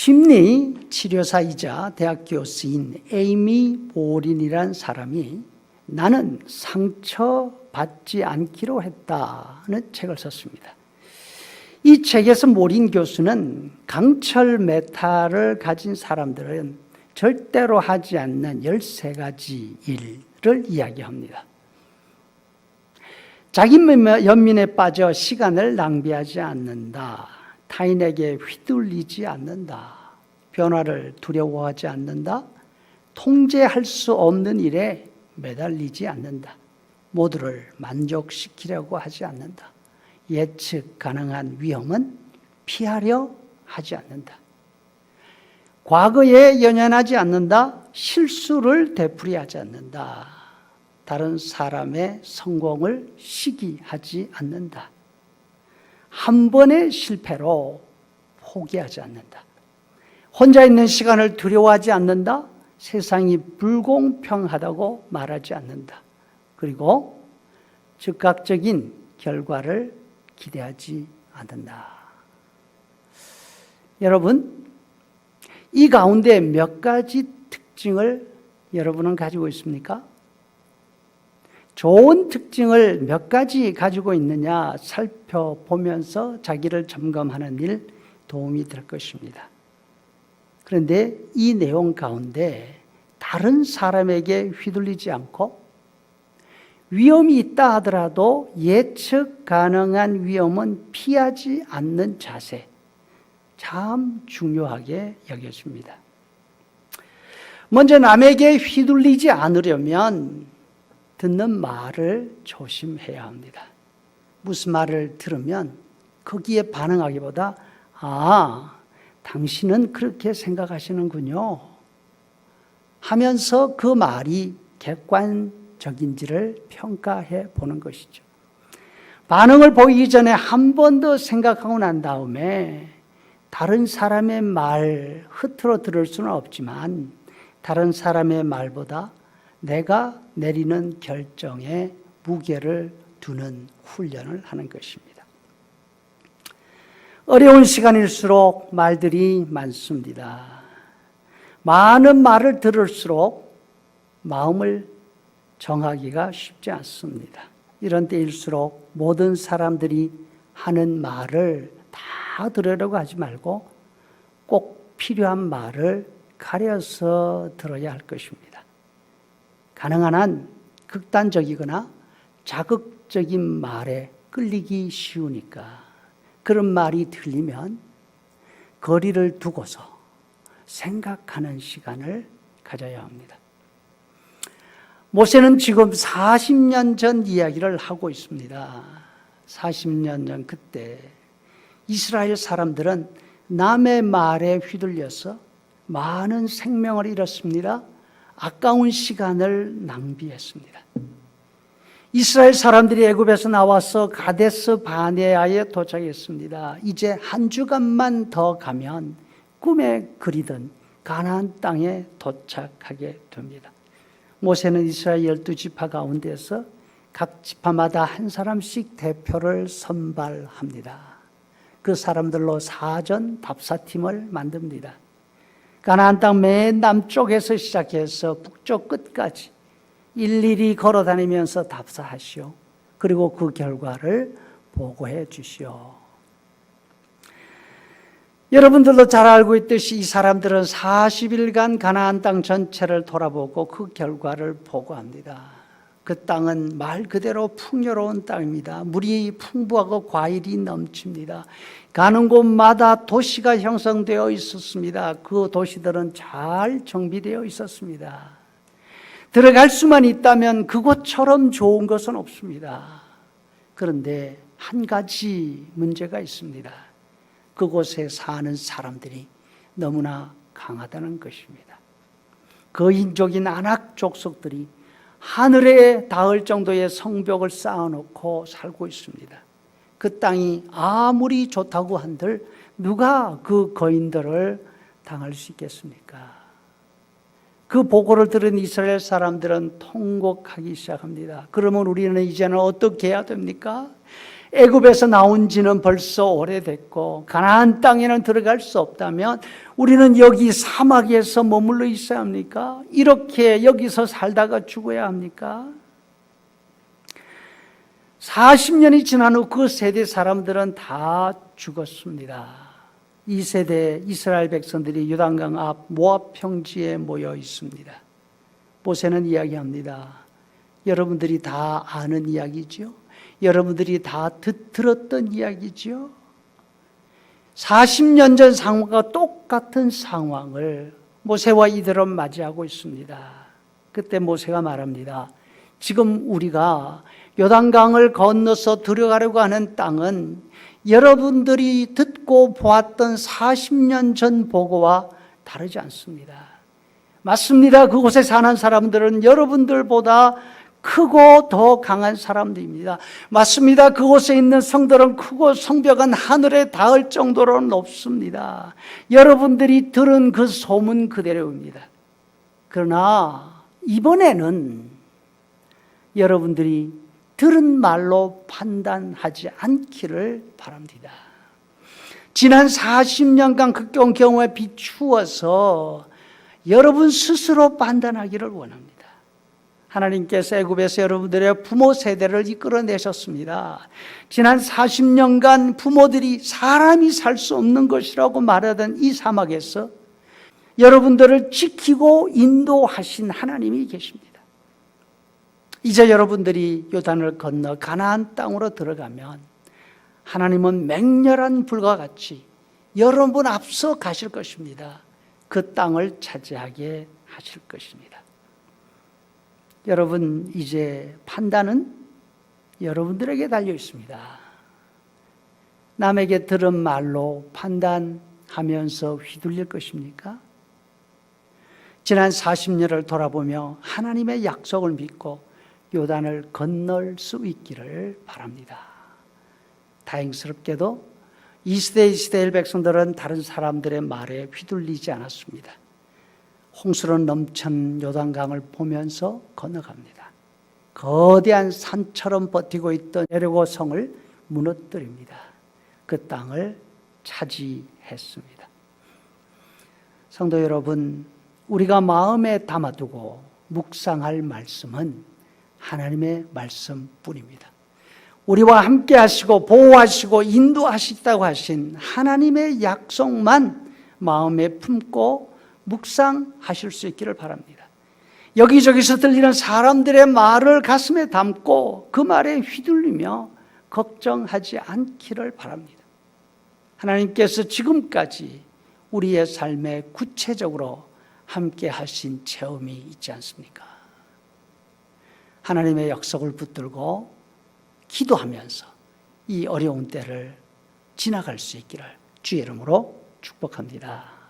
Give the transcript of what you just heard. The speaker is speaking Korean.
심리 치료사이자 대학 교수인 에이미 보린이라는 사람이 나는 상처받지 않기로 했다는 책을 썼습니다. 이 책에서 모린 교수는 강철 메타를 가진 사람들은 절대로 하지 않는 13가지 일을 이야기합니다. 자기 연민에 빠져 시간을 낭비하지 않는다. 타인에게 휘둘리지 않는다. 변화를 두려워하지 않는다. 통제할 수 없는 일에 매달리지 않는다. 모두를 만족시키려고 하지 않는다. 예측 가능한 위험은 피하려 하지 않는다. 과거에 연연하지 않는다. 실수를 되풀이하지 않는다. 다른 사람의 성공을 시기하지 않는다. 한 번의 실패로 포기하지 않는다. 혼자 있는 시간을 두려워하지 않는다. 세상이 불공평하다고 말하지 않는다. 그리고 즉각적인 결과를 기대하지 않는다. 여러분, 이 가운데 몇 가지 특징을 여러분은 가지고 있습니까? 좋은 특징을 몇 가지 가지고 있느냐 살펴보면서 자기를 점검하는 일 도움이 될 것입니다. 그런데 이 내용 가운데 다른 사람에게 휘둘리지 않고 위험이 있다 하더라도 예측 가능한 위험은 피하지 않는 자세, 참 중요하게 여겨집니다. 먼저 남에게 휘둘리지 않으려면 듣는 말을 조심해야 합니다. 무슨 말을 들으면 거기에 반응하기보다 당신은 그렇게 생각하시는군요 하면서 그 말이 객관적인지를 평가해 보는 것이죠. 반응을 보이기 전에 한 번 더 생각하고 난 다음에 다른 사람의 말 흐트러 들을 수는 없지만 다른 사람의 말보다 내가 내리는 결정에 무게를 두는 훈련을 하는 것입니다. 어려운 시간일수록 말들이 많습니다. 많은 말을 들을수록 마음을 정하기가 쉽지 않습니다. 이런 때일수록 모든 사람들이 하는 말을 다 들으려고 하지 말고 꼭 필요한 말을 가려서 들어야 할 것입니다. 가능한 한 극단적이거나 자극적인 말에 끌리기 쉬우니까 그런 말이 들리면 거리를 두고서 생각하는 시간을 가져야 합니다. 모세는 지금 40년 전 이야기를 하고 있습니다. 40년 전 그때 이스라엘 사람들은 남의 말에 휘둘려서 많은 생명을 잃었습니다. 아까운 시간을 낭비했습니다. 이스라엘 사람들이 애굽에서 나와서 가데스 바네아에 도착했습니다. 이제 한 주간만 더 가면 꿈에 그리던 가나안 땅에 도착하게 됩니다. 모세는 이스라엘 12지파 가운데서 각 지파마다 한 사람씩 대표를 선발합니다. 그 사람들로 사전 답사팀을 만듭니다. 가나안 땅 맨 남쪽에서 시작해서 북쪽 끝까지 일일이 걸어 다니면서 답사하시오. 그리고 그 결과를 보고해 주시오. 여러분들도 잘 알고 있듯이 이 사람들은 40일간 가나안 땅 전체를 돌아보고 그 결과를 보고합니다. 그 땅은 말 그대로 풍요로운 땅입니다. 물이 풍부하고 과일이 넘칩니다. 가는 곳마다 도시가 형성되어 있었습니다. 그 도시들은 잘 정비되어 있었습니다. 들어갈 수만 있다면 그곳처럼 좋은 것은 없습니다. 그런데 한 가지 문제가 있습니다. 그곳에 사는 사람들이 너무나 강하다는 것입니다. 거인족인 아낙 족속들이 하늘에 닿을 정도의 성벽을 쌓아놓고 살고 있습니다. 그 땅이 아무리 좋다고 한들 누가 그 거인들을 당할 수 있겠습니까? 그 보고를 들은 이스라엘 사람들은 통곡하기 시작합니다. 그러면 우리는 이제는 어떻게 해야 됩니까? 애굽에서 나온 지는 벌써 오래됐고 가나안 땅에는 들어갈 수 없다면 우리는 여기 사막에서 머물러 있어야 합니까? 이렇게 여기서 살다가 죽어야 합니까? 40년이 지난 후 그 세대 사람들은 다 죽었습니다. 이 세대 이스라엘 백성들이 요단강 앞 모압 평지에 모여 있습니다. 모세는 이야기합니다. 여러분들이 다 아는 이야기죠. 여러분들이 다 들었던 이야기죠. 40년 전 상황과 똑같은 상황을 모세와 이들은 맞이하고 있습니다. 그때 모세가 말합니다. 지금 우리가 요단강을 건너서 들어가려고 하는 땅은 여러분들이 듣고 보았던 40년 전 보고와 다르지 않습니다. 맞습니다. 그곳에 사는 사람들은 여러분들보다 크고 더 강한 사람들입니다. 맞습니다. 그곳에 있는 성들은 크고 성벽은 하늘에 닿을 정도로 높습니다. 여러분들이 들은 그 소문 그대로입니다. 그러나 이번에는 여러분들이 들은 말로 판단하지 않기를 바랍니다. 지난 40년간 그 경험에 비추어서 여러분 스스로 판단하기를 원합니다. 하나님께서 애굽에서 여러분들의 부모 세대를 이끌어내셨습니다. 지난 40년간 부모들이 사람이 살 수 없는 것이라고 말하던 이 사막에서 여러분들을 지키고 인도하신 하나님이 계십니다. 이제 여러분들이 요단을 건너 가나안 땅으로 들어가면 하나님은 맹렬한 불과 같이 여러분 앞서 가실 것입니다. 그 땅을 차지하게 하실 것입니다. 여러분, 이제 판단은 여러분들에게 달려 있습니다. 남에게 들은 말로 판단하면서 휘둘릴 것입니까? 지난 40년을 돌아보며 하나님의 약속을 믿고 요단을 건널 수 있기를 바랍니다. 다행스럽게도 이 시대 이스라엘 백성들은 다른 사람들의 말에 휘둘리지 않았습니다. 홍수로 넘친 요단강을 보면서 건너갑니다. 거대한 산처럼 버티고 있던 여리고 성을 무너뜨립니다. 그 땅을 차지했습니다. 성도 여러분, 우리가 마음에 담아두고 묵상할 말씀은 하나님의 말씀뿐입니다. 우리와 함께 하시고 보호하시고 인도하시다고 하신 하나님의 약속만 마음에 품고 묵상하실 수 있기를 바랍니다. 여기저기서 들리는 사람들의 말을 가슴에 담고 그 말에 휘둘리며 걱정하지 않기를 바랍니다. 하나님께서 지금까지 우리의 삶에 구체적으로 함께 하신 체험이 있지 않습니까? 하나님의 약속을 붙들고 기도하면서 이 어려운 때를 지나갈 수 있기를 주의 이름으로 축복합니다.